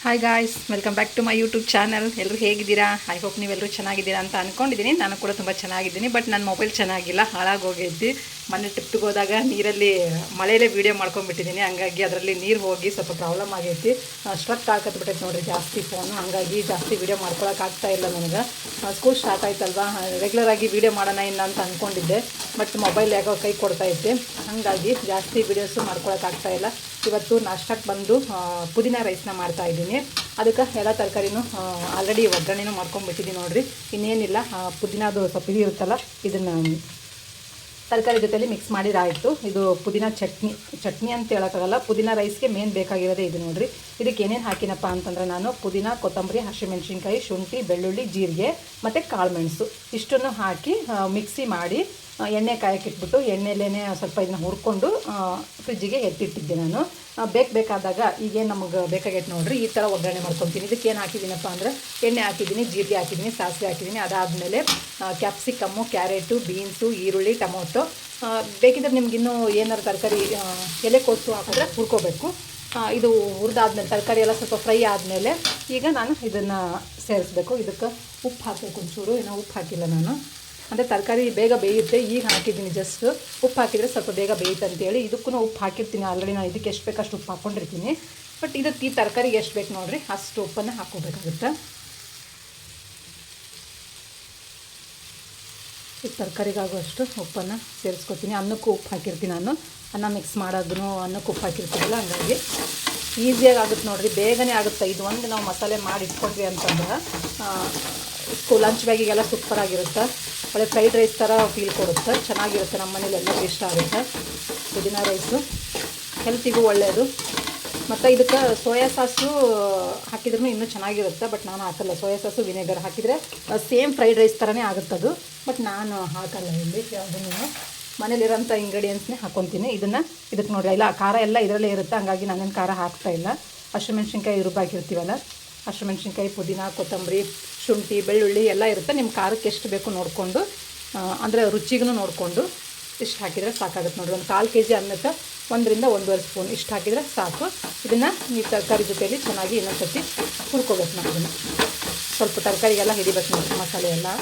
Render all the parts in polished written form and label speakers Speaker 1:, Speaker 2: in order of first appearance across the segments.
Speaker 1: Hi guys, welcome back to my YouTube channel. ಎಲ್ಲರೂ ಹೇಗಿದ್ದೀರಾ? I hope ನೀವೆಲ್ಲರೂ ಚೆನ್ನಾಗಿದ್ದೀರಾ ಅಂತ ಅಂದ್ಕೊಂಡಿದ್ದೀನಿ. ನಾನು ಕೂಡ ತುಂಬ ಚೆನ್ನಾಗಿದ್ದೀನಿ. ಬಟ್ ನನ್ನ ಮೊಬೈಲ್ ಚೆನ್ನಾಗಿಲ್ಲ, ಹಾಳಾಗೋಗೈತಿ. ಮೊನ್ನೆ ಟ್ರಿಪ್ಪಿಗೆ ಹೋದಾಗ ನೀರಲ್ಲಿ ಮಳೆಯಲ್ಲೇ ವೀಡಿಯೋ ಮಾಡ್ಕೊಂಡ್ಬಿಟ್ಟಿದ್ದೀನಿ. ಹಂಗಾಗಿ ಅದರಲ್ಲಿ ನೀರು ಹೋಗಿ ಸ್ವಲ್ಪ ಪ್ರಾಬ್ಲಮ್ ಆಗೈತಿ. ಸ್ಟ್ರಕ್ ಹಾಕತ್ಬಿಟ್ಟೈತೆ ನೋಡಿರಿ ಜಾಸ್ತಿ ಫೋನು. ಹಂಗಾಗಿ ಜಾಸ್ತಿ ವೀಡಿಯೋ ಮಾಡ್ಕೊಳಕ್ಕಾಗ್ತಾ ಇಲ್ಲ ನನಗೆ. ಸ್ಕೂಲ್ ಸ್ಟಾರ್ಟ್ ಆಯ್ತಲ್ವಾ, ರೆಗ್ಯುಲರಾಗಿ ವೀಡಿಯೋ ಮಾಡೋಣ ಇಲ್ಲ ಅಂತ ಅಂದ್ಕೊಂಡಿದ್ದೆ. ಬಟ್ ಮೊಬೈಲ್ ಯಾಕೋ ಕೈ ಕೊಡ್ತಾಯಿದ್ದೆ, ಹಾಗಾಗಿ ಜಾಸ್ತಿ ವೀಡಿಯೋಸು ಮಾಡ್ಕೊಳಕ್ಕಾಗ್ತಾ ಇಲ್ಲ. ಇವತ್ತು ನಾಷ್ಟಕ್ಕೆ ಬಂದು ಪುದೀನ ರೈಸ್ನ ಮಾಡ್ತಾಯಿದ್ದೀನಿ. ಅದಕ್ಕೆ ಎಲ್ಲ ತರಕಾರಿನೂ ಆಲ್ರೆಡಿ ಒಗ್ಗರಣೆನೂ ಮಾಡ್ಕೊಂಡ್ಬಿಟ್ಟಿದ್ದೀನಿ ನೋಡಿರಿ. ಇನ್ನೇನಿಲ್ಲ, ಪುದೀನದು ಸ್ವಲ್ಪ ಇದು ಇರುತ್ತಲ್ಲ, ಇದನ್ನು ತರಕಾರಿ ಜೊತೆಯಲ್ಲಿ ಮಿಕ್ಸ್ ಮಾಡಿರಾಯಿತು. ಇದು ಪುದೀನ ಚಟ್ನಿ ಅಂತ ಹೇಳೋಕ್ಕಾಗಲ್ಲ. ಪುದೀನ ರೈಸ್ಗೆ ಮೇನ್ ಬೇಕಾಗಿರೋದೇ ಇದು ನೋಡಿರಿ. ಇದಕ್ಕೆ ಏನೇನು ಹಾಕಿನಪ್ಪ ಅಂತಂದರೆ, ನಾನು ಪುದೀನ, ಕೊತ್ತಂಬರಿ, ಹಸಿಮೆಣ್ಸಿನ್ಕಾಯಿ, ಶುಂಠಿ, ಬೆಳ್ಳುಳ್ಳಿ, ಜೀರಿಗೆ ಮತ್ತು ಕಾಳುಮೆಣಸು ಇಷ್ಟನ್ನು ಹಾಕಿ ಮಿಕ್ಸಿ ಮಾಡಿ ಎಣ್ಣೆ ಕಾಯಕ್ಕಿಟ್ಬಿಟ್ಟು ಎಣ್ಣೆಲೇ ಸ್ವಲ್ಪ ಇದನ್ನ ಹುರ್ಕೊಂಡು ಫ್ರಿಜ್ಜಿಗೆ ಎತ್ತಿಟ್ಟಿದ್ದೆ ನಾನು. ಬೇಕಾದಾಗ ಈಗೇನು ನಮಗೆ ಬೇಕಾಗೈತೆ ನೋಡಿರಿ, ಈ ಥರ ಒಗ್ಗರಣೆ ಮಾಡ್ಕೊತೀನಿ. ಇದಕ್ಕೆ ಏನು ಹಾಕಿದ್ದೀನಪ್ಪ ಅಂದರೆ, ಎಣ್ಣೆ ಹಾಕಿದ್ದೀನಿ, ಜೀರಿಗೆ ಹಾಕಿದ್ದೀನಿ, ಸಾಸಿವೆ ಹಾಕಿದ್ದೀನಿ. ಅದಾದಮೇಲೆ ಕ್ಯಾಪ್ಸಿಕಮ್ಮು, ಕ್ಯಾರೆಟು, ಬೀನ್ಸು, ಈರುಳ್ಳಿ, ಟೊಮೊಟೊ, ಬೇಕಿದ್ರೆ ನಿಮ್ಗಿನ್ನೂ ಏನಾರು ತರಕಾರಿ ಎಲೆಕೋಸು ಹಾಕಿದ್ರೆ ಹುರ್ಕೋಬೇಕು. ಇದು ಹುರಿದಾದ್ಮೇಲೆ ತರಕಾರಿ ಎಲ್ಲ ಸ್ವಲ್ಪ ಫ್ರೈ ಆದಮೇಲೆ ಈಗ ನಾನು ಇದನ್ನು ಸೇರಿಸ್ಬೇಕು. ಇದಕ್ಕೆ ಉಪ್ಪು ಹಾಕಬೇಕು ಒಂಚೂರು. ಏನೋ ಉಪ್ಪು ಹಾಕಿಲ್ಲ ನಾನು, ಅಂದರೆ ತರಕಾರಿ ಬೇಗ ಬೇಯುತ್ತೆ. ಈಗ ಹಾಕಿದ್ದೀನಿ ಜಸ್ಟ್. ಉಪ್ಪು ಹಾಕಿದರೆ ಸ್ವಲ್ಪ ಬೇಗ ಬೇಯುತ್ತೆ ಅಂತೇಳಿ ಇದಕ್ಕೂ ಉಪ್ಪು ಹಾಕಿರ್ತೀನಿ ಆಲ್ರೆಡಿ. ನಾನು ಇದಕ್ಕೆ ಎಷ್ಟು ಬೇಕಷ್ಟು ಉಪ್ಪು ಹಾಕ್ಕೊಂಡಿರ್ತೀನಿ. ಬಟ್ ಇದಕ್ಕೆ ಈ ತರಕಾರಿಗೆ ಎಷ್ಟು ಬೇಕು ನೋಡಿರಿ ಅಷ್ಟು ಉಪ್ಪನ್ನು ಹಾಕ್ಕೋಬೇಕಾಗುತ್ತೆ. ಈ ತರಕಾರಿಗಾಗುವಷ್ಟು ಉಪ್ಪನ್ನು ಸೇರಿಸ್ಕೊತೀನಿ. ಅನ್ನಕ್ಕೂ ಉಪ್ಪು ಹಾಕಿರ್ತೀನಿ ನಾನು. ಅನ್ನ ಮಿಕ್ಸ್ ಮಾಡೋದನ್ನು ಅನ್ನಕ್ಕೆ ಉಪ್ಪು ಹಾಕಿರ್ತೀನಲ್ಲ, ಹಂಗಾಗಿ ಈಸಿಯಾಗಿ ಆಗುತ್ತೆ ನೋಡಿರಿ, ಬೇಗನೆ ಆಗುತ್ತೆ. ಇದು ಒಂದು ನಾವು ಮಸಾಲೆ ಮಾಡಿ ಇಟ್ಕೊಂಡ್ವಿ ಅಂತಂದ್ರೆ ಲಂಚ್ ಬ್ಯಾಗಿಗೆಲ್ಲ ಸೂಪರಾಗಿರುತ್ತೆ. ಒಳ್ಳೆ ಫ್ರೈಡ್ ರೈಸ್ ಥರ ಫೀಲ್ ಕೊಡುತ್ತೆ, ಚೆನ್ನಾಗಿರುತ್ತೆ. ನಮ್ಮ ಮನೇಲಿ ಎಲ್ಲರಿಗೂ ಇಷ್ಟ ಆಗುತ್ತೆ. ಪುದೀನ ರೈಸು ಹೆಲ್ತಿಗೂ ಒಳ್ಳೆಯದು. ಮತ್ತು ಇದಕ್ಕೆ ಸೋಯಾ ಸಾಸು ಹಾಕಿದ್ರೂ ಇನ್ನೂ ಚೆನ್ನಾಗಿರುತ್ತೆ. ಬಟ್ ನಾನು ಹಾಕಲ್ಲ. ಸೋಯಾ ಸಾಸು ವಿನೆಗರ್ ಹಾಕಿದರೆ ಸೇಮ್ ಫ್ರೈಡ್ ರೈಸ್ ಥರನೇ ಆಗುತ್ತದು. ಬಟ್ ನಾನು ಹಾಕಲ್ಲ ಇಲ್ಲಿ ಯಾವುದನ್ನು. ಮನೇಲಿರೋಂಥ ಇಂಗ್ರೀಡಿಯೆಂಟ್ಸ್ನೇ ಹಾಕ್ಕೊತೀನಿ. ಇದಕ್ಕೆ ನೋಡಿ, ಇಲ್ಲ ಖಾರ ಎಲ್ಲ ಇದರಲ್ಲೇ ಇರುತ್ತೆ, ಹಂಗಾಗಿ ನಾನೇನು ಖಾರ ಹಾಕ್ತಾಯಿಲ್ಲ. ಹಸಿಮೆಣ್ಸಿನ್ಕಾಯಿ ರುಬ್ಬಾಕಿರ್ತೀವಲ್ಲ, ಹಸಿಮೆಣ್ಸಿನ್ಕಾಯಿ, ಪುದೀನ, ಕೊತ್ತಂಬರಿ, ಶುಂಠಿ, ಬೆಳ್ಳುಳ್ಳಿ ಎಲ್ಲ ಇರುತ್ತೆ. ನಿಮ್ಮ ಖಾರಕ್ಕೆ ಎಷ್ಟು ಬೇಕು ನೋಡಿಕೊಂಡು, ಅಂದರೆ ರುಚಿಗೂ ನೋಡಿಕೊಂಡು ಇಷ್ಟು ಹಾಕಿದರೆ ಸಾಕಾಗುತ್ತೆ ನೋಡಿರಿ. ಒಂದು 1/4 kg ಅನ್ನಕ್ಕೆ 1 ರಿಂದ 1.5 ಸ್ಪೂನ್ ಇಷ್ಟು ಹಾಕಿದರೆ ಸಾಕು. ಇದನ್ನು ಈ ತರಕಾರಿ ಜೊತೆಯಲ್ಲಿ ಚೆನ್ನಾಗಿ ಇನ್ನೊಂದು ಸರ್ತಿ ಹುರ್ಕೋಬೇಕು ನಾವು. ಇದನ್ನು ಸ್ವಲ್ಪ ತರಕಾರಿಗೆಲ್ಲ ಹಿಡಿಬೇಕು ನೋಡಿ. ಮಸಾಲೆ ಎಲ್ಲ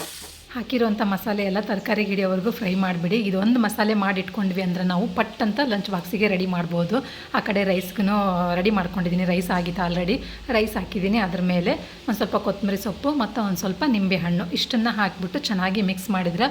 Speaker 1: ಹಾಕಿರೋಂಥ ಮಸಾಲೆ ಎಲ್ಲ ತರಕಾರಿಗೆ ಹಿಡಿಯೋವರೆಗೂ ಫ್ರೈ ಮಾಡಿಬಿಡಿ. ಇದೊಂದು ಮಸಾಲೆ ಮಾಡಿಟ್ಕೊಂಡ್ವಿ ಅಂದರೆ ನಾವು ಪಟ್ ಅಂತ ಲಂಚ್ ಬಾಕ್ಸಿಗೆ ರೆಡಿ ಮಾಡ್ಬೋದು. ಆ ಕಡೆ ರೈಸ್ಗೂ ರೆಡಿ ಮಾಡ್ಕೊಂಡಿದ್ದೀನಿ. ರೈಸ್ ಆಗಿತ್ತು ಆಲ್ರೆಡಿ. ರೈಸ್ ಹಾಕಿದ್ದೀನಿ. ಅದ್ರ ಮೇಲೆ ಒಂದು ಸ್ವಲ್ಪ ಕೊತ್ತಂಬರಿ ಸೊಪ್ಪು ಮತ್ತು ಒಂದು ಸ್ವಲ್ಪ ನಿಂಬೆಹಣ್ಣು ಇಷ್ಟನ್ನು ಹಾಕಿಬಿಟ್ಟು ಚೆನ್ನಾಗಿ ಮಿಕ್ಸ್ ಮಾಡಿದರೆ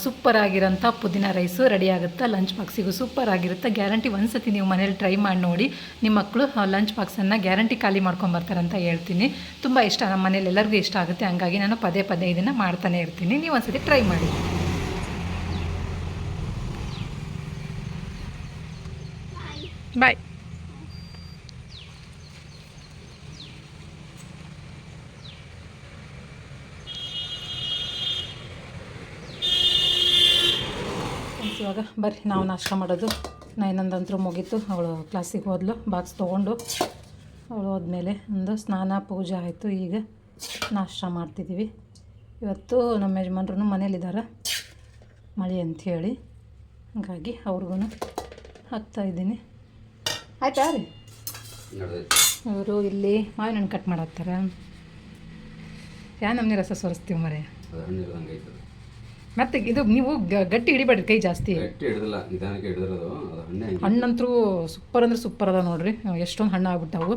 Speaker 1: ಸೂಪರಾಗಿರೋಂಥ ಪುದೀನ ರೈಸು ರೆಡಿ ಆಗುತ್ತೆ. ಲಂಚ್ ಬಾಕ್ಸಿಗೂ ಸೂಪರಾಗಿರುತ್ತೆ. ಗ್ಯಾರಂಟಿ ಒಂದು ಸತಿ ನೀವು ಮನೇಲಿ ಟ್ರೈ ಮಾಡಿ ನೋಡಿ. ನಿಮ್ಮ ಮಕ್ಕಳು ಲಂಚ್ ಬಾಕ್ಸನ್ನು ಗ್ಯಾರಂಟಿ ಖಾಲಿ ಮಾಡ್ಕೊಂಬರ್ತಾರಂತ ಹೇಳ್ತೀನಿ. ತುಂಬ ಇಷ್ಟ, ನಮ್ಮ ಮನೇಲಿ ಎಲ್ಲರಿಗೂ ಇಷ್ಟ ಆಗುತ್ತೆ. ಹಂಗಾಗಿ ನಾನು ಪದೇ ಪದೇ ಇದನ್ನು ಮಾಡ್ತಾನೆ ಇರ್ತೀನಿ. ನೀವು ಒಂದ್ಸತಿ ಟ್ರೈ ಮಾಡಿ. ಬಾಯ್. ಇವಾಗ ಬರ್ರಿ ನಾವು ನಾಷ್ಟ ಮಾಡೋದು. ನೈನಂದಂತರೂ ಮುಗೀತು. ಅವಳು ಕ್ಲಾಸಿಗೆ ಹೋದ್ಲು, ಬಾಕ್ಸ್ ತೊಗೊಂಡು. ಅವಳು ಹೋದ್ಮೇಲೆ ಒಂದು ಸ್ನಾನ ಪೂಜೆ ಆಯಿತು. ಈಗ ನಾಷ್ಟ ಮಾಡ್ತಿದ್ದೀವಿ. ಇವತ್ತು ನಮ್ಮ ಯಜಮಾನ್ರು ಮನೇಲಿದ್ದಾರೆ, ಮಳೆ ಅಂಥೇಳಿ. ಹಾಗಾಗಿ ಅವ್ರಿಗೂ ಹಾಕ್ತಾಯಿದ್ದೀನಿ. ಆಯ್ತಾ ರೀ? ಅವರು ಇಲ್ಲಿ ಮಾವಿನ ಹಣ್ಣು ಕಟ್ ಮಾಡಾಕ್ತಾರೆ. ನಮ್ಮನೆ ರಸ ಸೋರಿಸ್ತೀವಿ ಮರೆ. ಮತ್ತೆ ಇದು ನೀವು ಗಟ್ಟಿ ಹಿಡಿಬೇಡ್ರಿ, ಕೈ ಜಾಸ್ತಿ. ಹಣ್ಣಂತರೂ ಸೂಪರ್ ಅಂದರೆ ಸೂಪರ್ ಅದ ನೋಡ್ರಿ. ಎಷ್ಟೊಂದು ಹಣ್ಣು ಆಗ್ಬಿಟ್ಟವು.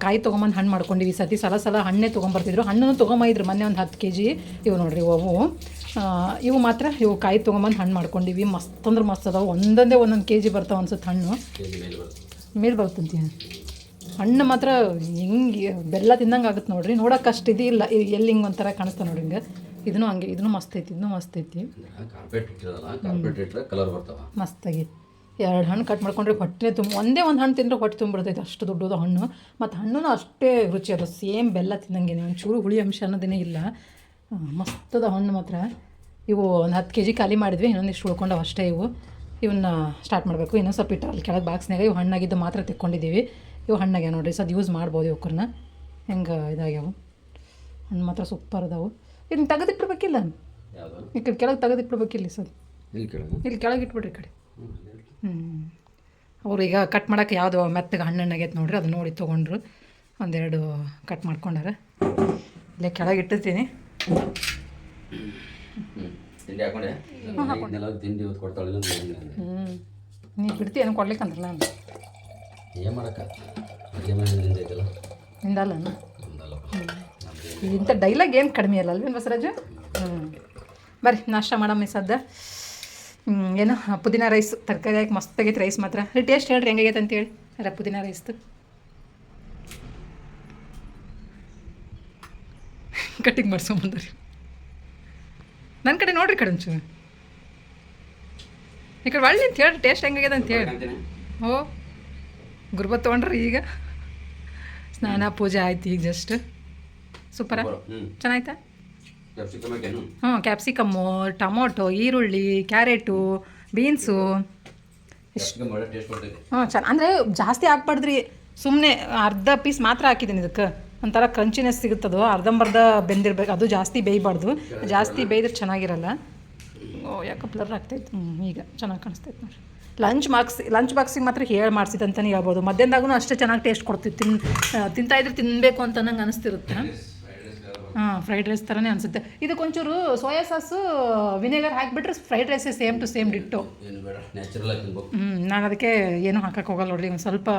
Speaker 1: ಕಾಯಿ ತೊಗೊಂಬಂದು ಹಣ್ಣು ಮಾಡ್ಕೊಂಡಿವಿ. ಸಲ ಹಣ್ಣೇ ತೊಗೊಂಬರ್ತಿದ್ರು. ಹಣ್ಣನ್ನು ತೊಗೊಂಬಂದಿದ್ರು ಮೊನ್ನೆ ಒಂದು 10 kg. ಇವು ನೋಡ್ರಿ ಇವು ಮಾತ್ರ ಇವು ಕಾಯಿ ತೊಗೊಂಬಂದು ಹಣ್ಣು ಮಾಡ್ಕೊಂಡಿವಿ. ಮಸ್ತ್ ಅಂದ್ರೆ ಮಸ್ತ್ ಅದಾವೆ. ಒಂದೊಂದು kg ಬರ್ತಾವೆ ಅನ್ಸುತ್ತೆ ಹಣ್ಣು. ಮೇಲೆ ಬರ್ತಂತೀನಿ ಹಣ್ಣು ಮಾತ್ರ ಹಿಂಗೆ ಬೆಲ್ಲ ತಿಂದಂಗೆ ಆಗುತ್ತೆ ನೋಡ್ರಿ. ನೋಡೋಕೆ ಅಷ್ಟು ಇದಿಲ್ಲ, ಎಲ್ಲಿ ಹಿಂಗೆ ಒಂಥರ ಕಾಣಿಸ್ತಾ ನೋಡ್ರಿ. ಹಿಂಗೆ ಇದನ್ನು ಹಂಗೆ, ಇದನ್ನು ಮಸ್ತ್ ಐತಿ, ಇದನ್ನು ಮಸ್ತ್ ಐತಿ. ಮಸ್ತಾಗಿ 2 ಹಣ್ಣು ಕಟ್ ಮಾಡ್ಕೊಂಡ್ರೆ ಹೊಟ್ಟೆ ಒಂದೇ ಒಂದು ಹಣ್ಣು ತಿಂದರೆ ಹೊಟ್ಟೆ ತುಂಬಿಡ್ತೈತೆ, ಅಷ್ಟು ದೊಡ್ಡದು ಹಣ್ಣು. ಮತ್ತು ಹಣ್ಣು ಅಷ್ಟೇ ರುಚಿ ಅದು, ಸೇಮ್ ಬೆಲ್ಲ ತಿಂದಂಗೆ. ಒಂಚೂರು ಹುಳಿ ಅಂಶ ಅನ್ನೋದೇನೇ ಇಲ್ಲ. ಮಸ್ತದ ಹಣ್ಣು ಮಾತ್ರ. ಇವು ಒಂದು 10 kg ಖಾಲಿ ಮಾಡಿದ್ವಿ. ಇನ್ನೊಂದಿಷ್ಟು ಉಳ್ಕೊಂಡವು ಅಷ್ಟೇ. ಇವನ್ನ ಸ್ಟಾರ್ಟ್ ಮಾಡಬೇಕು. ಇನ್ನೊಂದು ಸ್ವಲ್ಪ ಇಟ್ಟು ಅಲ್ಲಿ ಕೆಳಗೆ ಬಾಕ್ಸ್ನಾಗ ಇವು ಹಣ್ಣಾಗಿದ್ದು ಮಾತ್ರ ತೆಕ್ಕೊಂಡಿದ್ದೀವಿ. ಇವು ಹಣ್ಣಾಗ್ಯಾವ ನೋಡಿರಿ. ಅದು ಯೂಸ್ ಮಾಡ್ಬೋದು ಇವಕ್ಕನ್ನ. ಹೆಂಗೆ ಇದಾಗ್ಯಾವು ಹಣ್ಣು ಮಾತ್ರ ಸೂಪರ್ ಅದಾವು. ಇದನ್ನ ತೆಗೆದಿಟ್ಬಿಡ್ಬೇಕಿಲ್ಲ, ಈ ಕಡೆ ಕೆಳಗೆ ತೆಗೆದಿಟ್ಬಿಡ್ಬೇಕಿಲ್ಲ ಸರ್. ಇಲ್ಲಿ ಕೆಳಗೆ ಇಟ್ಬಿಡ್ರಿ ಈ ಕಡೆ. ಅವ್ರು ಈಗ ಕಟ್ ಮಾಡೋಕ್ಕೆ ಯಾವುದು ಮೆತ್ತಗೆ ಹಣ್ಣಾಗೈತೆ ನೋಡ್ರಿ, ಅದು ನೋಡಿ ತೊಗೊಂಡ್ರು. ಒಂದೆರಡು ಕಟ್ ಮಾಡ್ಕೊಂಡಾರ. ಇಲ್ಲೇ ಕೆಳಗೆ ಇಟ್ಟಿರ್ತೀನಿ.
Speaker 2: ತಿಂಡಿ ಹಾಕೊಂಡೆ ತಿಂಡಿ ಕೊಡ್ತಾಳೆ.
Speaker 1: ನೀನು ಬಿಡ್ತಿ ಏನು ಕೊಡ್ಲಿಕ್ಕಂದ್ರಲ್ಲ ನಾನು
Speaker 2: ಏನು ಮಾಡಕ್ಕ ಅಡುಗೆ ಮನೆ ನಿಂದೈತಲ್ಲ
Speaker 1: ನಿಂದಲ್ಲ ಇಂಥ ಡೈಲಾಗ್ ಏನು ಕಡಿಮೆ ಅಲ್ಲ ಅಲ್ವೇನು ಬಸವರಾಜು? ಬರ್ರಿ ನಾಷ್ಟ ಮಾಡಮ್ಮ ಸದ್ದ. ಏನು ಪುದೀನ ರೈಸ್ ತರಕಾರಿ ಹಾಕಿ ಮಸ್ತಾಗೈತೆ ರೈಸ್ ಮಾತ್ರ. ಟೇಸ್ಟ್ ಹೇಳ್ರಿ ಹೆಂಗಾಗೈತೆ ಅಂತೇಳಿ ಅಲ್ಲ ಪುದೀನ ರೈಸ್ದು. ಕಟ್ಟಿಂಗ್ ಮಾಡ್ಸೊಂಬಂದ್ರಿ ನನ್ನ ಕಡೆ ನೋಡ್ರಿ ಕಡೆ ಒಂಚೂರು ಈ ಕಡೆ ಒಳ್ಳೆ ಅಂತ ಹೇಳ್ರಿ ಟೇಸ್ಟ್ ಹೆಂಗಾಗ್ಯದ ಅಂತ ಹೇಳಿ. ಓ ಗುರ್ಬತ್ ತೊಗೊಂಡ್ರಿ ಈಗ ಸ್ನಾನ ಪೂಜೆ ಆಯ್ತು ಈಗ ಜಸ್ಟ್. ಸೂಪರ ಚೆನ್ನಾಯ್ತಾ? ಹ್ಞೂ ಕ್ಯಾಪ್ಸಿಕಮ್ಮು, ಟೊಮೊಟೊ, ಈರುಳ್ಳಿ, ಕ್ಯಾರೆಟು, ಬೀನ್ಸು ಹ್ಞೂ ಅಂದರೆ ಜಾಸ್ತಿ ಹಾಕ್ಬಾರ್ದ್ರಿ. ಸುಮ್ಮನೆ ಅರ್ಧ ಪೀಸ್ ಮಾತ್ರ ಹಾಕಿದ್ದೀನಿ. ಇದಕ್ಕೆ ಒಂಥರ ಕ್ರಂಚಿನೆಸ್ ಸಿಗುತ್ತದೋ, ಅರ್ಧಂಬರ್ಧ ಬೆಂದಿರ್ಬೇಕು. ಅದು ಜಾಸ್ತಿ ಬೇಯಬಾರ್ದು, ಜಾಸ್ತಿ ಬೇಯ್ದ್ರೆ ಚೆನ್ನಾಗಿರಲ್ಲ. ಓ ಯಾಕೆ ಬ್ಲರ್ ಆಗ್ತೈತೆ. ಈಗ ಚೆನ್ನಾಗಿ ಕಾಣಿಸ್ತೈತೆ ನೋಡಿರಿ. ಲಂಚ್ ಬಾಕ್ಸಿಗೆ ಮಾತ್ರ ಹೇಳಿ ಮಾಡಿಸಿದಂತಲೇ ಹೇಳ್ಬೋದು. ಮಧ್ಯಾಹ್ನದಾಗೂ ಅಷ್ಟೇ ಚೆನ್ನಾಗಿ ಟೇಸ್ಟ್ ಕೊಡ್ತಿತ್ತು. ತಿಂತಾಯಿದ್ರೆ ತಿನ್ನಬೇಕು ಅಂತ ನಂಗೆ ಅನಿಸ್ತಿರುತ್ತೆ. ಹಾಂ ಫ್ರೈಡ್ ರೈಸ್ ಥರನೇ ಅನಿಸುತ್ತೆ. ಇದಕ್ಕೊಂಚೂರು ಸೋಯಾ ಸಾಸು ವಿನೆಗರ್ ಹಾಕಿಬಿಟ್ರೆ ಫ್ರೈಡ್ ರೈಸೇ ಸೇಮ್ ಟು ಸೇಮ್ ಡಿಟ್ಟು. ನಾನು ಅದಕ್ಕೆ ಏನೂ ಹಾಕಕ್ಕೆ ಹೋಗಲ್ಲ ನೋಡ್ರಿ. ಒಂದು ಸ್ವಲ್ಪ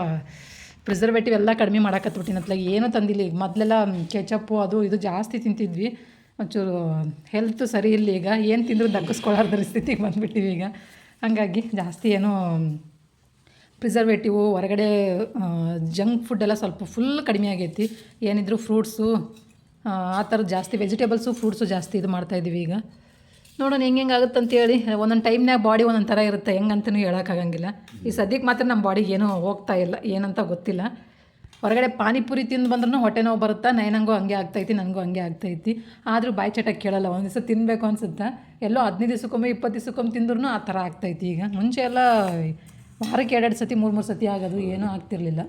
Speaker 1: ಪ್ರಿಸರ್ವೇಟಿವ್ ಎಲ್ಲ ಕಡಿಮೆ ಮಾಡಾಕತ್ಬಿಟ್ಟಿನ ಅತ್ಲಾಗ ಏನೂ ತಂದಿಲ್ಲ. ಈಗ ಮೊದಲೆಲ್ಲ ಕೆಚಪ್ಪು ಅದು ಇದು ಜಾಸ್ತಿ ತಿಂತಿದ್ವಿ. ಒಂಚೂರು ಹೆಲ್ತ್ ಸರಿ ಇಲ್ಲ ಈಗ. ಏನು ತಿಂದರೂ ದಕ್ಕಿಸ್ಕೊಳ್ಳಾರ್ದ ಸ್ಥಿತಿಗೆ ಬಂದುಬಿಟ್ಟಿವಿ ಈಗ. ಹಾಗಾಗಿ ಜಾಸ್ತಿ ಏನೋ ಪ್ರಿಸರ್ವೇಟಿವು ಹೊರಗಡೆ ಜಂಕ್ ಫುಡ್ಡೆಲ್ಲ ಸ್ವಲ್ಪ ಫುಲ್ ಕಡಿಮೆ ಆಗೈತಿ. ಏನಿದ್ರು ಫ್ರೂಟ್ಸು ಆ ಥರದ್ದು ಜಾಸ್ತಿ, ವೆಜಿಟೇಬಲ್ಸು ಫ್ರೂಟ್ಸು ಜಾಸ್ತಿ ಇದು ಮಾಡ್ತಾಯಿದ್ದೀವಿ ಈಗ. ನೋಡೋಣ ಹೆಂಗೆ ಆಗುತ್ತೆ ಅಂತೇಳಿ. ಒಂದೊಂದು ಟೈಮ್ನಾಗ ಬಾಡಿ ಒಂದೊಂದು ಥರ ಇರುತ್ತೆ, ಹೆಂಗಂತನೂ ಹೇಳೋಕ್ಕಾಗಂಗಿಲ್ಲ. ಈ ಸದ್ಯಕ್ಕೆ ಮಾತ್ರ ನಮ್ಮ ಬಾಡಿಗೆ ಏನೂ ಹೋಗ್ತಾ ಇಲ್ಲ, ಏನಂತ ಗೊತ್ತಿಲ್ಲ. ಹೊರಗಡೆ ಪಾನಿಪುರಿ ತಿಂದು ಬಂದ್ರೂ ಹೊಟ್ಟೆ ನೋವು ಬರುತ್ತಾ. ನೈನಂಗೂ ಹಂಗೆ ಆಗ್ತೈತಿ, ನನಗೂ ಹಂಗೆ ಆಗ್ತೈತಿ. ಆದರೂ ಬಾಯಿ ಚಟಕ್ಕೆ ಕೇಳಲ್ಲ. ಒಂದು ದಿವಸ ತಿನ್ನಬೇಕು ಅನ್ಸುತ್ತಾ. ಎಲ್ಲೋ 15 ದಿವಸಕ್ಕೊಮ್ಮೆ 20 ದಿವಸಕ್ಕೊಮ್ಮೆ ತಿಂದ್ರೂ ಆ ಥರ ಆಗ್ತೈತಿ ಈಗ. ಮುಂಚೆ ಎಲ್ಲ ವಾರಕ್ಕೆ 2 ಸತಿ 3 ಸತಿ ಆಗೋದು, ಏನೂ ಆಗ್ತಿರ್ಲಿಲ್ಲ.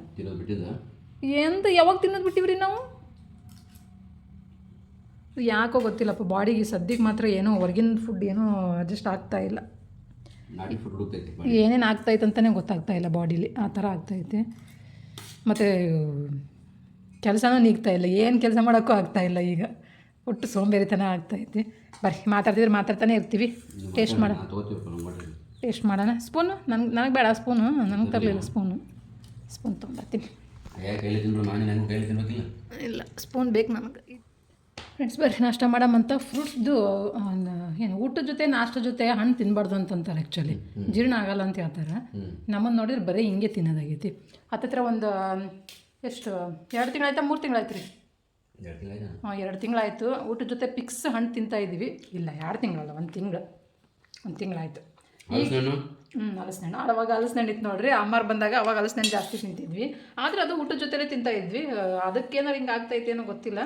Speaker 1: ಎಂತ ಯಾವಾಗ ತಿನ್ನೋದು ಬಿಟ್ಟಿವ್ರಿ ನಾವು? ಯಾಕೋ ಗೊತ್ತಿಲ್ಲಪ್ಪ, ಬಾಡಿಗೆ ಸದ್ಯಕ್ಕೆ ಮಾತ್ರ ಏನೋ ಹೊರಗಿನ ಫುಡ್ ಏನೋ ಅಡ್ಜಸ್ಟ್ ಆಗ್ತಾಯಿಲ್ಲ. ಏನೇನು ಆಗ್ತಾಯಿತ್ತು ಅಂತಲೇ ಗೊತ್ತಾಗ್ತಾ ಇಲ್ಲ ಬಾಡೀಲಿ. ಆ ಥರ ಆಗ್ತೈತೆ. ಮತ್ತು ಕೆಲಸನೂ ನೀಗ್ತಾ ಇಲ್ಲ, ಏನು ಕೆಲಸ ಮಾಡೋಕ್ಕೂ ಆಗ್ತಾಯಿಲ್ಲ ಈಗ. ಒಟ್ಟು ಸೋಂಬೇರಿತನ ಆಗ್ತೈತೆ. ಬರ್ರಿ ಮಾತಾಡ್ತಿದ್ರೆ ಮಾತಾಡ್ತಾನೆ ಇರ್ತೀವಿ. ಟೇಸ್ಟ್ ಮಾಡೋಣ. ಸ್ಪೂನು ನನಗೆ ಬೇಡ ಸ್ಪೂನು, ನನಗೆ ತರಲಿಲ್ಲ ಸ್ಪೂನ್ ತೊಗೊಂಬರ್ತೀನಿ. ಇಲ್ಲ ಸ್ಪೂನ್ ಬೇಕು ನನಗೆ. ಫ್ರೆಂಡ್ಸ್ ಬರ್ರಿ ನಾಷ್ಟ ಮಾಡಮ್ಮಂತ. ಫ್ರೂಟ್ಸ್ದು ಏನು ಊಟದ ಜೊತೆ ನಾಷ್ಟದ ಜೊತೆ ಹಣ್ಣು ತಿನ್ನಬಾರ್ದು ಅಂತಂತಾರೆ. ಆ್ಯಕ್ಚುಲಿ ಜೀರ್ಣ ಆಗಲ್ಲ ಅಂತ ಹೇಳ್ತಾರೆ. ನಮ್ಮನ್ನು ನೋಡಿದ್ರೆ ಬರೀ ಹಿಂಗೆ ತಿನ್ನೋದಾಗೈತಿ. ಹತ್ತತ್ರ ಒಂದು ಎಷ್ಟು 2 ತಿಂಗಳಾಯ್ತಾ 3 ತಿಂಗಳಾಯ್ತು ರೀ? 2 ತಿಂಗಳಾಯಿತು. ಊಟದ ಜೊತೆ ಪಿಕ್ಸ್ ಹಣ್ಣು ತಿಂತಾಯಿದ್ದೀವಿ. ಇಲ್ಲ 2 ತಿಂಗಳಲ್ಲ, 1 ತಿಂಗಳಾಯಿತು. ಹಲಸಿನಣ್ಣು ಅವಾಗ ಹಲಸಿನಣ್ಣು ಇತ್ತು ನೋಡ್ರಿ. ಅಮ್ಮಾರು ಬಂದಾಗ ಅವಾಗ ಹಲಸಿನಣ್ಣು ಜಾಸ್ತಿ ತಿಂತಿದ್ವಿ. ಆದರೆ ಅದು ಊಟದ ಜೊತೆಲೇ ತಿಂತಾಯಿದ್ವಿ. ಅದಕ್ಕೇನಾರು ಹಿಂಗೆ ಆಗ್ತೈತೆ ಏನೋ ಗೊತ್ತಿಲ್ಲ,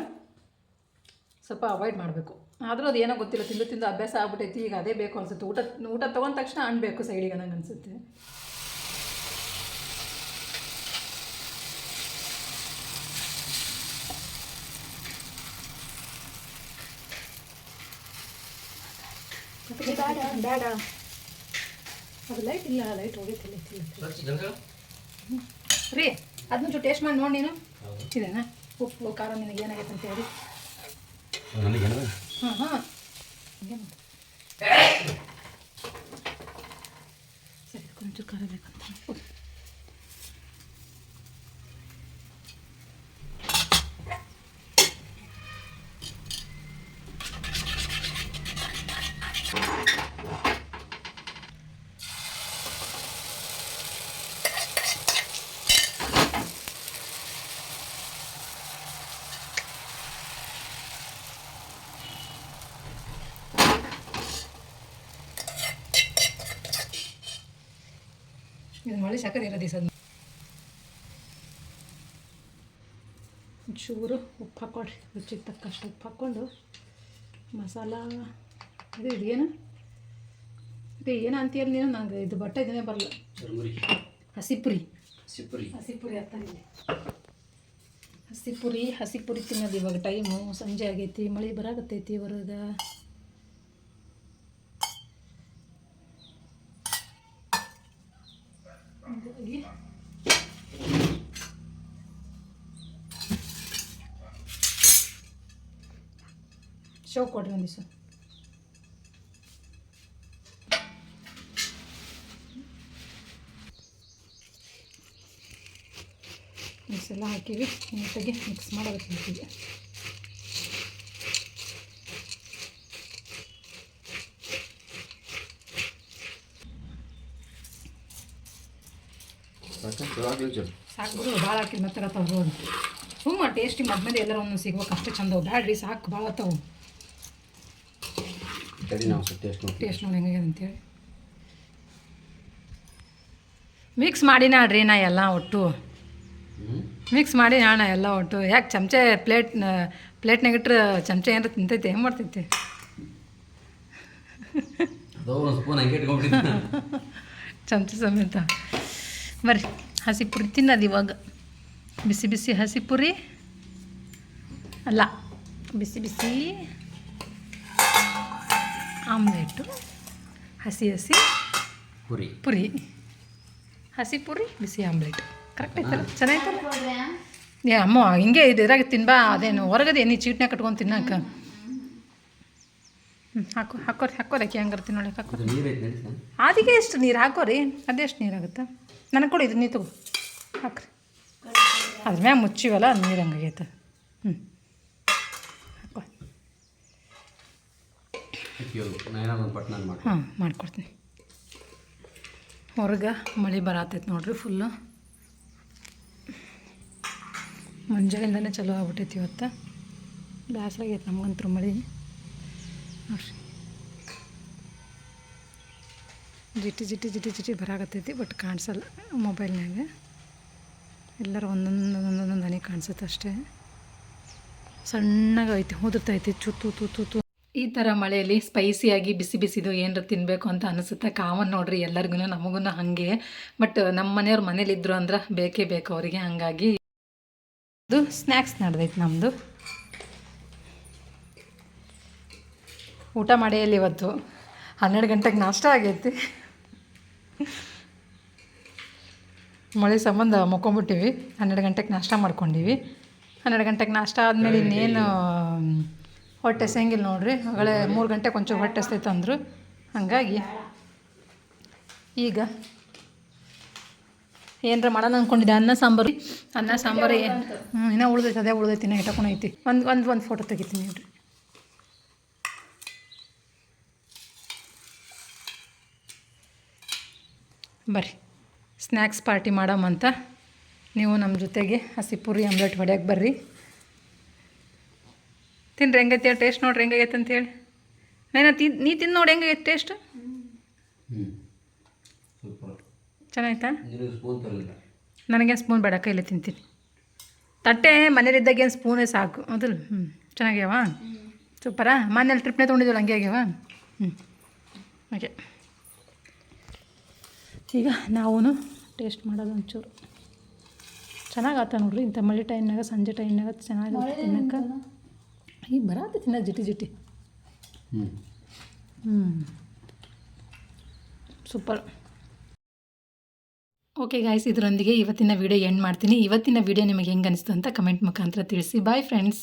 Speaker 1: ಸ್ವಲ್ಪ ಅವಾಯ್ಡ್ ಮಾಡಬೇಕು. ಆದರೂ ಅದು ಏನೋ ಗೊತ್ತಿಲ್ಲ, ತಿಂದು ಅಭ್ಯಾಸ ಆಗ್ಬಿಟ್ಟೈತಿ. ಈಗ ಅದೇ ಬೇಕು ಅನಿಸುತ್ತೆ. ಊಟ ತೊಗೊಂಡ ತಕ್ಷಣ ಹಣ್ಣು ಬೇಕು ಸೈಡಿಗೆ ನಂಗೆ ಅನಿಸುತ್ತೆ. ಬೇಡ ಅದು ಲೈಟ್ ಇಲ್ಲ, ಲೈಟ್ ಹೋಗೈತಿಲ್ಲ ರೀ. ಅದನ್ನ ಟೇಸ್ಟ್ ಮಾಡಿ ನೋಡಿ ನೀನು. ಇದೆನಾ ಉಪ್ಪು ಖಾರ ನಿನಗೆ ಏನಾಗೈತೆ ಅಂತ ಹೇಳಿ. ಹಾಂ ಸರಿ, ಕೊಂಚ ಖಾರ ಬೇಕಂತ. ಇದು ಮಾಡಿ ಸಕ್ಕರೆ ಇರೋದು ಸದ್ ಚೂರು ಉಪ್ಪು ಹಾಕ್ಕೊಳ್ರಿ. ರುಚಿಗೆ ತಕ್ಕಷ್ಟು ಉಪ್ಪು ಹಾಕ್ಕೊಂಡು ಮಸಾಲ ಇದು ಏನು ಅಂತೀಯಲ್ಲ ನೀನು? ನಂಗೆ ಇದು ಬಟ್ಟೆ ಇದನ್ನೇ ಬರಲ್ಲ. ಹಸಿಪುರಿ ಆಗ್ತಾಯಿದೆ. ಹಸಿಪುರಿ ತಿನ್ನೋದು ಇವಾಗ ಟೈಮು ಸಂಜೆ ಆಗೈತಿ, ಮಳೆ ಬರಾಕತ್ತೈತಿ ಹೊರಗೆ. ಹಾಗಾಗಿ ಶೋ ಕೊಡ್ರಿ ಒಂದಿವ್ಸ. ಮಿಕ್ಸ್ ಎಲ್ಲ ಹಾಕಿವಿ, ನೀಟಾಗಿ ಮಿಕ್ಸ್ ಮಾಡಬೇಕು ಈಗ. ಸಾಕು ಬಿಡು, ಭಾಳ ಹಾಕಿ ಮತ್ತೆ ತಗೋದು ಸುಮ್ಮ ಟೇಸ್ಟಿ ಮದ್ಮೇಲೆ ಎಲ್ಲರೂ ಒಂದು ಸಿಗ್ಬೇಕು ಅಷ್ಟೇ ಚಂದವು. ಬ್ಯಾಡ್ರಿ ಸಾಕು, ಭಾಳ ಆತವು. ಟೇಸ್ಟ್ ನೋಡಿ ಹೆಂಗೆ ಅಂತೇಳಿ ಮಿಕ್ಸ್ ಮಾಡಿ ನಾಡ್ರಿ ನಾ ಎಲ್ಲ ಒಟ್ಟು ಮಿಕ್ಸ್ ಮಾಡಿ ನಾಣ ಎಲ್ಲ ಒಟ್ಟು. ಯಾಕೆ ಚಮಚೆ ಪ್ಲೇಟ್ನಾಗ ಇಟ್ಟರೆ ಚಮಚೆ ಏನಾರು ತಿಂತೈತೆ, ಹೆಂಗೆ ಮಾಡ್ತೈತೆ? ಚಮಚ ಸಮೇತ ಬರ್ರಿ. ಹಸಿ ಪುರಿ ತಿನ್ನೋದು ಇವಾಗ. ಬಿಸಿ ಬಿಸಿ ಹಸಿ ಪುರಿ ಅಲ್ಲ, ಬಿಸಿ ಬಿಸಿ ಆಮ್ಲೆಟು, ಹಸಿ ಹಸಿ
Speaker 2: ಪುರಿ
Speaker 1: ಪುರಿ, ಹಸಿ ಪುರಿ ಬಿಸಿ ಆಮ್ಲೆಟ್. ಕರೆಕ್ಟ್ ಐತಲ್ಲ, ಚೆನ್ನಾಯ್ತಲ್ಲ? ಏ ಅಮ್ಮ ಹಿಂಗೆ ಇದ್ರಾಗ ತಿನ್ಬಾ, ಅದೇನು ಹೊರಗದೆ ನೀ ಚೀಟ್ನಾಗ ಕಟ್ಕೊಂಡು ತಿನ್ನಕ. ಹಾಕೋರಕ್ಕೆ ಹೆಂಗಾರ ತಿನ್ನೋಳಕ್ಕೆ ಹಾಕೋ. ಅದಕ್ಕೆ ಎಷ್ಟು ನೀರು ಹಾಕೋರಿ, ಅದೆಷ್ಟು ನೀರು ಆಗುತ್ತೆ? ನನಗೆ ಕೊಡಿ, ಇದು ನೀರು ತಗೋ ಹಾಕ್ರಿ. ಅದ್ರ ಮ್ಯಾಗ ಮುಚ್ಚಿವಲ್ಲ, ನೀರು ಹಂಗಾಗೈತೆ. ಹಾಕೋ. ಹಾಂ ಮಾಡ್ಕೊಡ್ತೀನಿ. ಹೊರಗೆ ಮಳೆ ಬರತೈತೆ ನೋಡ್ರಿ ಫುಲ್ಲು. ಮುಂಜಾನೆಯಿಂದನೇ ಚಲೋ ಆಗ್ಬಿಟ್ಟೈತಿ ಇವತ್ತು. ಬೇಸರ ಆಗೈತೆ ನಮಗಂತೂ ಮಳೆ ನೋಡ್ರಿ. ಜಿಟಿ ಜಿಟಿ ಜಿಟಿ ಜಿಟಿ ಬರಾಕತ್ತೈತಿ, ಬಟ್ ಕಾಣಿಸಲ್ಲ ಮೊಬೈಲ್ನಾಗ. ಎಲ್ಲರೂ ಒಂದೊಂದು ಹನಿ ಕಾಣಿಸುತ್ತೆ ಅಷ್ಟೇ. ಸಣ್ಣಗೈತಿ, ಉದುರ್ತೈತಿ, ಚುತ್ತು ತೂತು. ಈ ಥರ ಮಳೆಯಲ್ಲಿ ಸ್ಪೈಸಿಯಾಗಿ ಬಿಸಿ ಬಿಸಿದು ಏನಾರು ತಿನ್ನಬೇಕು ಅಂತ ಅನಿಸುತ್ತೆ. ಕಾಮನ್ ನೋಡ್ರಿ ಎಲ್ಲರಿಗೂ, ನಮಗೂ ಹಾಗೆ. ಬಟ್ ನಮ್ಮ ಮನೆಯವ್ರು ಮನೇಲಿದ್ರು ಅಂದ್ರೆ ಬೇಕೇ ಬೇಕು ಅವರಿಗೆ. ಹಾಗಾಗಿ ಇದು ಸ್ನ್ಯಾಕ್ಸ್ ನಡೆದೈತೆ ನಮ್ಮದು. ಊಟ ಮಾಡಿಯಲ್ಲಿ ಇವತ್ತು 12 ಗಂಟೆಗೆ ನಾಷ್ಟ ಆಗೈತಿ. ಮಳೆ ಸಂಬಂಧ ಮಕ್ಕೊಂಬಿಟ್ಟಿವಿ. 12 ಗಂಟೆಗೆ ನಾಷ್ಟ ಮಾಡ್ಕೊಂಡೀವಿ. 12 ಗಂಟೆಗೆ ನಾಷ್ಟ ಆದಮೇಲೆ ಇನ್ನೇನು ಹೊಟ್ಟೆ ಎಸೆಯಂಗಿಲ್ಲ ನೋಡ್ರಿ. ಆಗಳೇ 3 ಗಂಟೆಗೆ ಒಂಚೂರು ಹೊಟ್ಟೆ ಎಸ್ತೈತೆ ಅಂದರು. ಹಾಗಾಗಿ ಈಗ ಏನರ ಮಾಡೋಣ ಅಂದ್ಕೊಂಡಿದ್ದೆ. ಅನ್ನ ಸಾಂಬಾರು ಇನ್ನೂ ಉಳ್ದೈತೆ, ಅದೇ ಉಳ್ದೈತಿ, ಇನ್ನೂ ಇಟ್ಕೊಂಡೈತಿ. ಒಂದು ಫೋಟೋ ತೆಗಿತೀನಿ ನೋಡ್ರಿ. ಬರ್ರಿ ಸ್ನ್ಯಾಕ್ಸ್ ಪಾರ್ಟಿ ಮಾಡಮ್ಮಂತ. ನೀವು ನಮ್ಮ ಜೊತೆಗೆ ಹಸಿ ಪೂರಿ ಆಮ್ಲೆಟ್ ಹೊಡ್ಯಕ್ಕೆ ಬರ್ರಿ. ತಿನ್ರಿ ಹೆಂಗೈತೆ ಟೇಸ್ಟ್, ನೋಡ್ರಿ ಹೆಂಗಾಗೈತೆ ಅಂತೇಳಿ. ನೀ ತಿಂದು ನೋಡಿ ಹೆಂಗಾಗೈತೆ ಟೇಸ್ಟ್. ಚೆನ್ನಾಯ್ತಾ? ನನಗೇನು ಸ್ಪೂನ್ ಬೇಡ, ಕೈಲೇ ತಿಂತೀನಿ. ತಟ್ಟೆ ಮನೇಲಿದ್ದಾಗೇನು ಸ್ಪೂನೇ ಸಾಕು. ಹೌದಲ್ಲ? ಚೆನ್ನಾಗ್ಯಾವ? ಸೂಪರಾ? ಮನೇಲಿ ಟ್ರಿಪ್ನೇ ತೊಗೊಂಡಿದ್ದೀವಲ್ಲ, ಹಂಗೆ ಆಗ್ಯಾವ? ಓಕೆ, ಈಗ ನಾವು ಟೇಸ್ಟ್ ಮಾಡೋದು ಒಂಚೂರು. ಚೆನ್ನಾಗತ್ತ ನೋಡ್ರಿ. ಇಂಥ ಮಳೆ ಟೈಮ್ನಾಗ, ಸಂಜೆ ಟೈಮ್ನಾಗ ಚೆನ್ನಾಗಿ ತಿನ್ನಕ್ಕೆ. ಈಗ ಬರತ್ತೆ ತಿನ್ನ ಜಿಟಿ ಜಿಟಿ. ಸೂಪರ್. ಓಕೆ ಗಾಯ್ಸ್, ಇದರೊಂದಿಗೆ ಇವತ್ತಿನ ವಿಡಿಯೋ ಎಂಡ್ ಮಾಡ್ತೀನಿ. ಇವತ್ತಿನ ವಿಡಿಯೋ ನಿಮಗೆ ಹೆಂಗೆ ಅನಿಸ್ತು ಅಂತ ಕಮೆಂಟ್ ಮುಖಾಂತರ ತಿಳಿಸಿ. Bye friends.